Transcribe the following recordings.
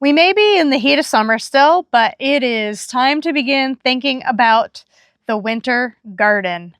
We may be in the heat of summer still, but it is time to begin thinking about the winter garden.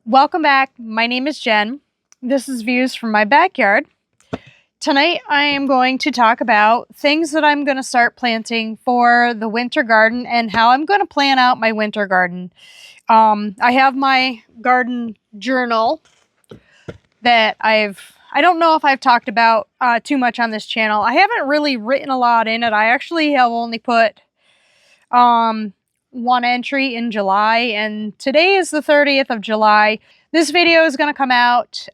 Welcome back. My name is Jen. This is Views from my backyard. Tonight I am going to talk about things that I'm going to start planting for the winter garden and how I'm going to plan out my winter garden. I have my garden journal that I don't know if I've talked about too much on this channel. I haven't really written a lot in it. I actually have only put one entry in July, and today is the 30th of July. This video is going to come out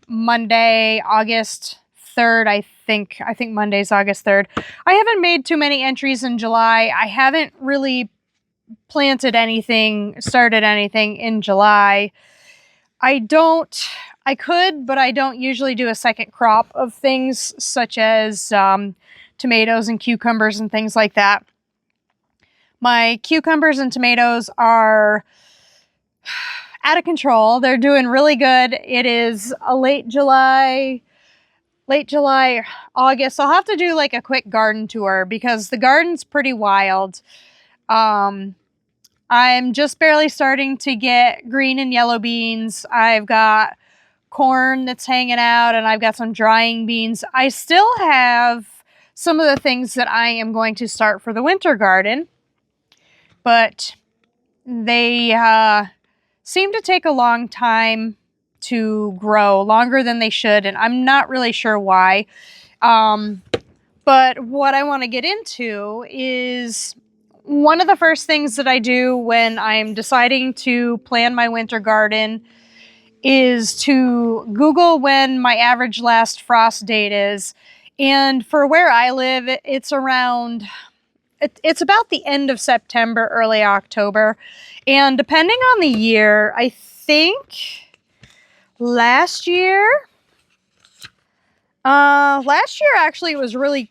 Monday, August 3rd, I think. I think Monday's August 3rd. I haven't made too many entries in July. I haven't really planted anything, started anything in July. I could, but I don't usually do a second crop of things such as tomatoes and cucumbers and things like that. My cucumbers and tomatoes are out of control. They're doing really good. It is a late July, August. I'll have to do like a quick garden tour because the garden's pretty wild. I'm just barely starting to get green and yellow beans. I've got corn that's hanging out, and I've got some drying beans. I still have some of the things that I am going to start for the winter garden, but they seem to take a long time to grow, longer than they should, and I'm not really sure why. But what I want to get into is one of the first things that I do when I'm deciding to plan my winter garden is to Google when my average last frost date is. And for where I live, it's around, it's about the end of September, early October. And depending on the year, I think last year actually it was really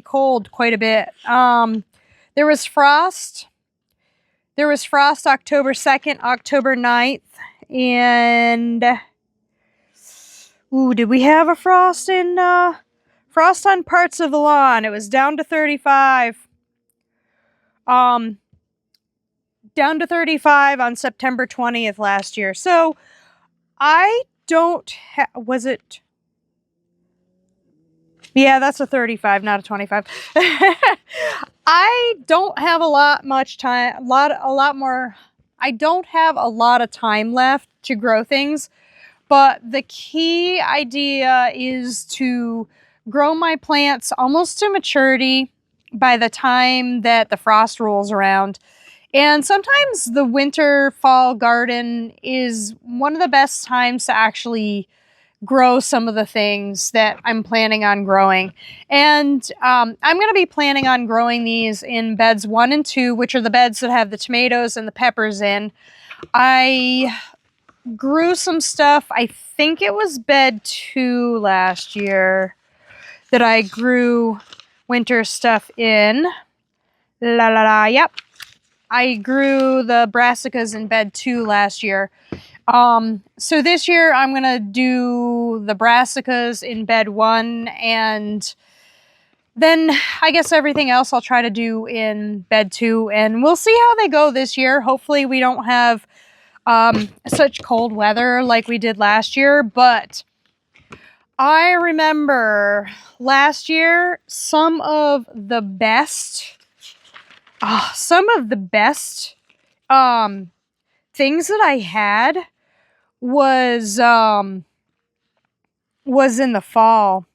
cold quite a bit. There was frost October 2nd, October 9th, and did we have a frost on parts of the lawn? It was down to 35. Down to 35 on September 20th last year. So I don't was it? Yeah, that's a 35, not a 25. I don't have a lot of time left to grow things, but the key idea is to grow my plants almost to maturity by the time that the frost rolls around. And sometimes the winter fall garden is one of the best times to actually grow some of the things that I'm planning on growing. And I'm going to be planning on growing these in beds 1 and 2, which are the beds that have the tomatoes and the peppers in. I grew some stuff. I think it was bed 2 last year that I grew winter stuff in. Yep. I grew the brassicas in bed 2 last year. So this year I'm going to do the brassicas in bed 1, and then I guess everything else I'll try to do in bed 2, and we'll see how they go this year. Hopefully we don't have such cold weather like we did last year, but I remember last year some of the best things that I had was in the fall.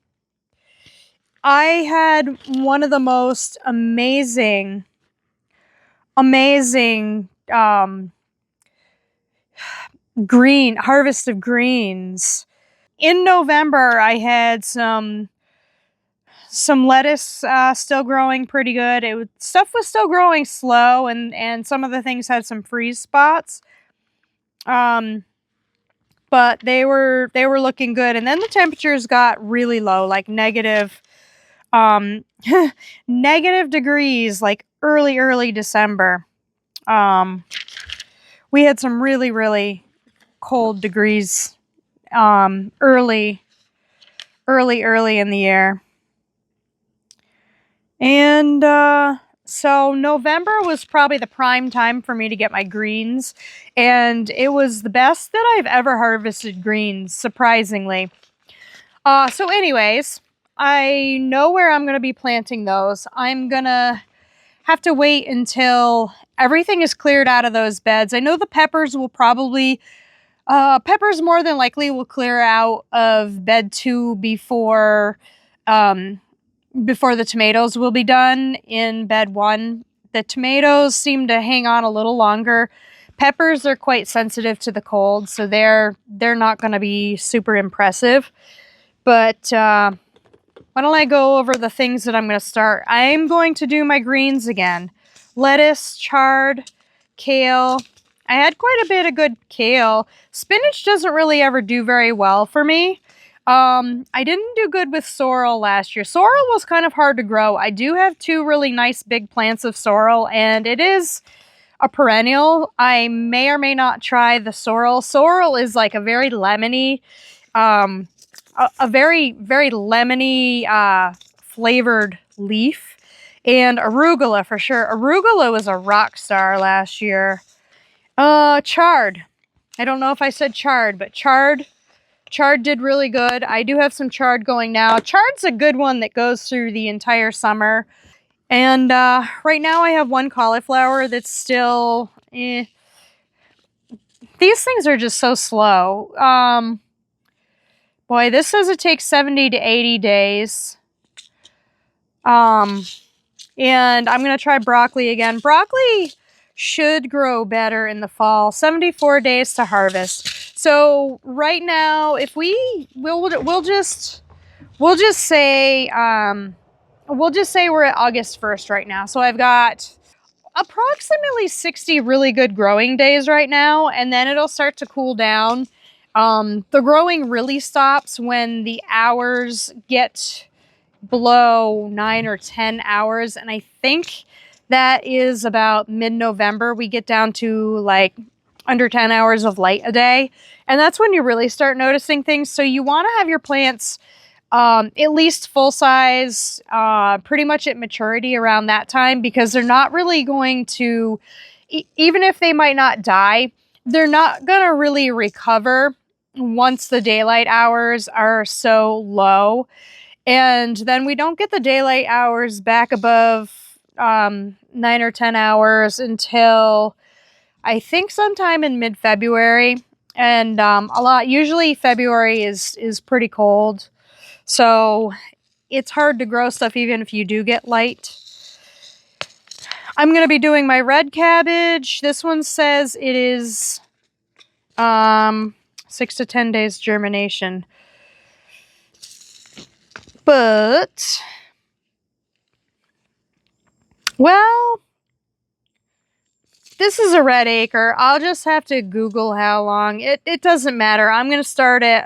I had one of the most amazing harvest of greens. In November, I had some lettuce still growing pretty good. Stuff was still growing slow, and some of the things had some freeze spots. But they were looking good, and then the temperatures got really low, like negative degrees, like early December. We had some really cold degrees early in the year. And so November was probably the prime time for me to get my greens, and it was the best that I've ever harvested greens, surprisingly. So anyways, I know where I'm going to be planting those. I'm going to have to wait until everything is cleared out of those beds. I know the peppers will probably, peppers more than likely will clear out of bed 2 before the tomatoes will be done in bed 1. The tomatoes seem to hang on a little longer. Peppers are quite sensitive to the cold, so they're not going to be super impressive. But why don't I go over the things that I'm going to start? I'm going to do my greens again. Lettuce, chard, kale. I had quite a bit of good kale. Spinach doesn't really ever do very well for me. I didn't do good with sorrel last year. Sorrel was kind of hard to grow. I do have 2 really nice big plants of sorrel, and it is a perennial. I may or may not try the sorrel. Sorrel is like a very lemony, a very, very lemony flavored leaf. And arugula for sure. Arugula was a rock star last year. Chard. I don't know if I said chard, but chard did really good. I do have some chard going now. Chard's a good one that goes through the entire summer. And right now I have 1 cauliflower that's still, These things are just so slow. Boy, this says it takes 70 to 80 days. And I'm going to try broccoli again. Broccoli should grow better in the fall. 74 days to harvest. So right now, if we'll just say we're at August 1st right now. So I've got approximately 60 really good growing days right now, and then it'll start to cool down. The growing really stops when the hours get below 9 or 10 hours, and I think that is about mid-November. We get down to like under 10 hours of light a day, and that's when you really start noticing things. So you want to have your plants at least full size, pretty much at maturity around that time, because they're not really going to, even if they might not die, they're not going to really recover once the daylight hours are so low. And then we don't get the daylight hours back above 9 or 10 hours until I think sometime in mid-February. And usually February is pretty cold. So it's hard to grow stuff even if you do get light. I'm going to be doing my red cabbage. This one says it is 6 to 10 days germination. But, well, this is a red acre. I'll just have to Google how long. It doesn't matter. I'm going to start it.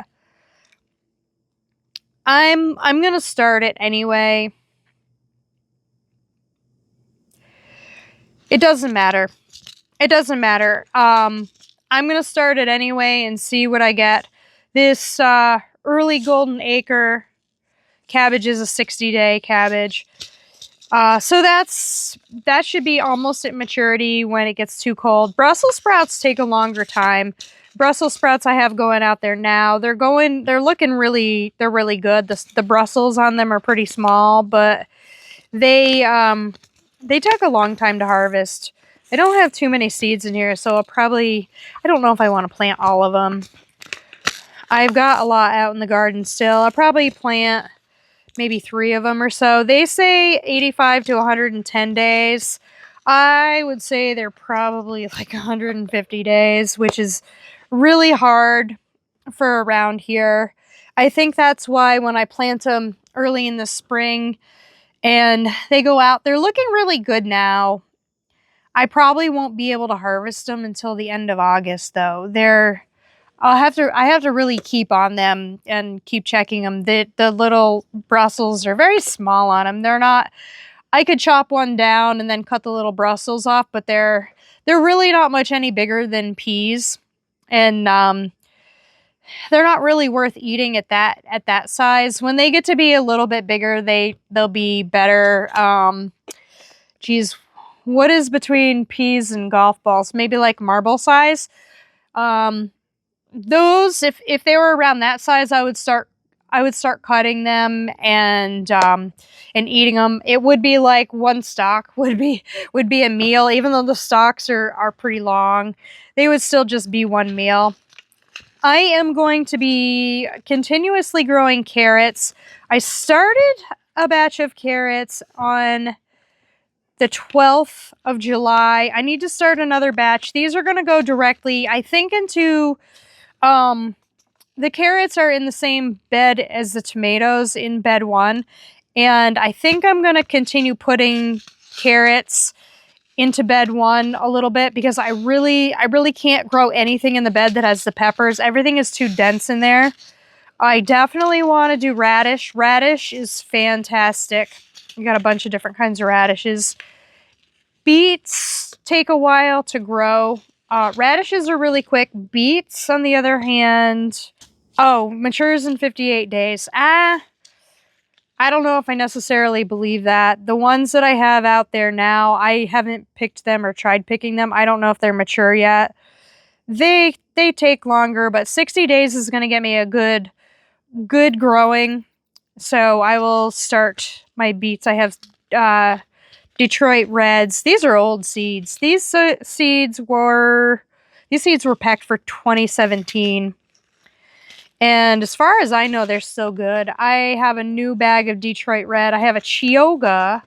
I'm going to start it anyway. It doesn't matter. It doesn't matter. I'm going to start it anyway and see what I get. This early golden acre cabbage is a 60-day cabbage. So that should be almost at maturity when it gets too cold. Brussels sprouts take a longer time. Brussels sprouts I have going out there now. They're looking really good. The Brussels on them are pretty small, but they take a long time to harvest. I don't have too many seeds in here, so I don't know if I want to plant all of them. I've got a lot out in the garden still. I'll probably plant maybe 3 of them or so. They say 85 to 110 days. I would say they're probably like 150 days, which is really hard for around here. I think that's why when I plant them early in the spring and they go out, they're looking really good now. I probably won't be able to harvest them until the end of August, though. I have to really keep on them and keep checking them. The little Brussels are very small on them. They're not, I could chop one down and then cut the little Brussels off, but they're really not much any bigger than peas. And they're not really worth eating at that size. When they get to be a little bit bigger, they'll be better. Geez, what is between peas and golf balls? Maybe like marble size. Those, if they were around that size, I would start cutting them and eating them. It would be like one stalk would be a meal, even though the stalks are pretty long. They would still just be one meal. I am going to be continuously growing carrots. I started a batch of carrots on the 12th of July. I need to start another batch. These are going to go directly, I think, into, the carrots are in the same bed as the tomatoes in bed 1. And I think I'm going to continue putting carrots into bed 1 a little bit, because I really can't grow anything in the bed that has the peppers. Everything is too dense in there. I definitely want to do radish. Radish is fantastic. You got a bunch of different kinds of radishes. Beets take a while to grow. Radishes are really quick. Beets, on the other hand, matures in 58 days. I don't know if I necessarily believe that. The ones that I have out there now, I haven't picked them or tried picking them. I don't know if they're mature yet. They take longer, but 60 days is going to get me a good growing. So I will start my beets. I have Detroit Reds. These are old seeds. These seeds were packed for 2017. And as far as I know, they're still good. I have a new bag of Detroit Red. I have a Chioggia,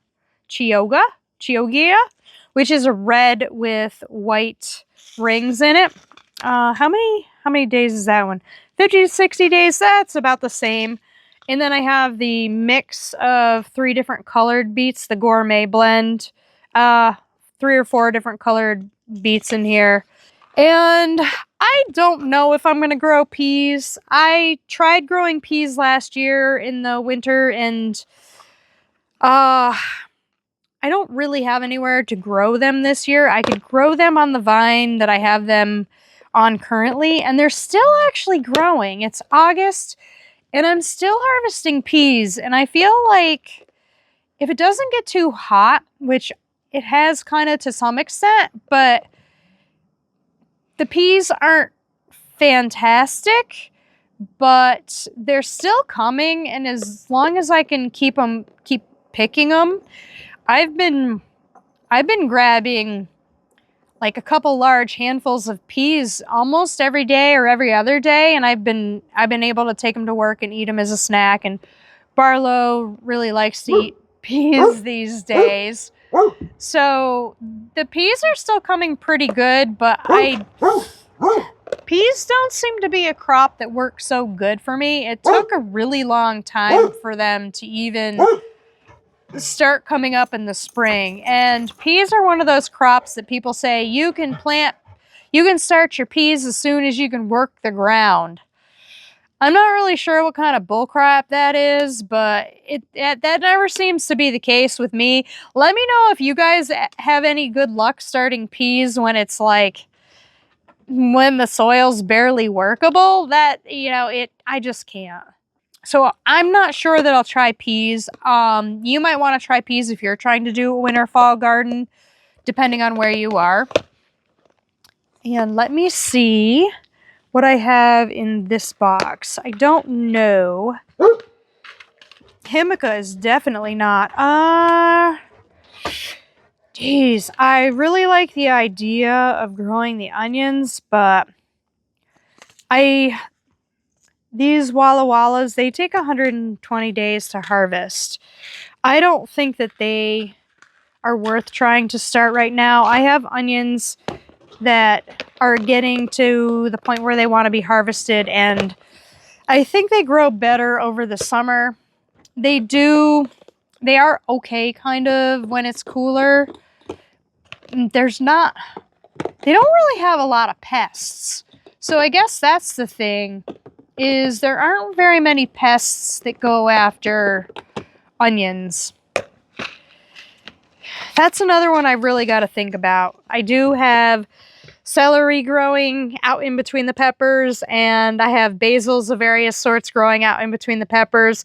which is a red with white rings in it. How many days is that one? 50 to 60 days. That's about the same. And then I have the mix of 3 different colored beets, the gourmet blend. 3 or 4 different colored beets in here. And I don't know if I'm going to grow peas. I tried growing peas last year in the winter, and I don't really have anywhere to grow them this year. I could grow them on the vine that I have them on currently, and they're still actually growing. It's August, and I'm still harvesting peas, and I feel like if it doesn't get too hot, which it has kind of to some extent, but the peas aren't fantastic, but they're still coming, and as long as I can keep picking them, I've been grabbing like a couple large handfuls of peas almost every day or every other day, and I've been able to take them to work and eat them as a snack. And Barlow really likes to eat peas these days. So the peas are still coming pretty good, but peas don't seem to be a crop that works so good for me. It took a really long time for them to even start coming up in the spring. And peas are one of those crops that people say you can start your peas as soon as you can work the ground. I'm not really sure what kind of bullcrap that is, but that never seems to be the case with me. Let me know if you guys have any good luck starting peas when it's like, when the soil's barely workable. That, I just can't. So I'm not sure that I'll try peas. You might want to try peas if you're trying to do a winter fall garden, depending on where you are. And let me see what I have in this box. I don't know. Himica is definitely not. Geez, I really like the idea of growing the onions, but these Walla Wallas, they take 120 days to harvest. I don't think that they are worth trying to start right now. I have onions that are getting to the point where they want to be harvested, and I think they grow better over the summer. They are okay kind of when it's cooler. They don't really have a lot of pests. So I guess that's the thing, is there aren't very many pests that go after onions. That's another one I really got to think about. I do have celery growing out in between the peppers, and I have basils of various sorts growing out in between the peppers.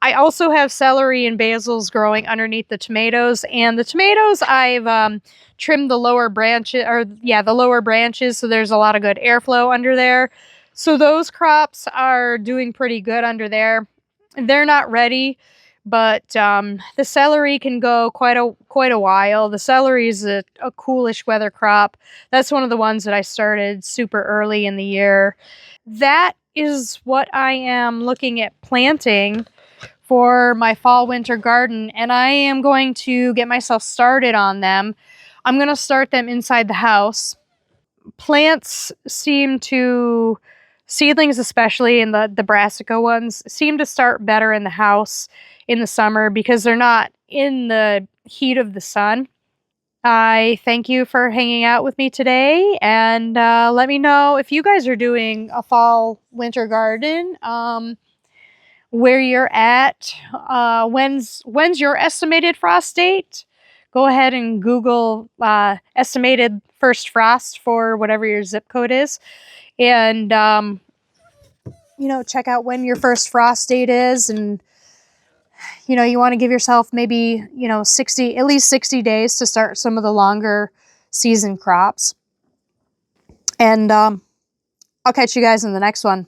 I also have celery and basils growing underneath the tomatoes, and the tomatoes I've trimmed the lower branches, the lower branches, so there's a lot of good airflow under there. So those crops are doing pretty good under there. They're not ready, but the celery can go quite a while. The celery is a coolish weather crop. That's one of the ones that I started super early in the year. That is what I am looking at planting for my fall winter garden, and I am going to get myself started on them. I'm going to start them inside the house. Plants seem to, seedlings especially, and the brassica ones, seem to start better in the house in the summer because they're not in the heat of the sun. I thank you for hanging out with me today, and let me know if you guys are doing a fall winter garden, where you're at. When's your estimated frost date? Go ahead and Google estimated first frost for whatever your zip code is, and check out when your first frost date is, and you want to give yourself maybe 60, at least 60 days to start some of the longer season crops. And I'll catch you guys in the next one.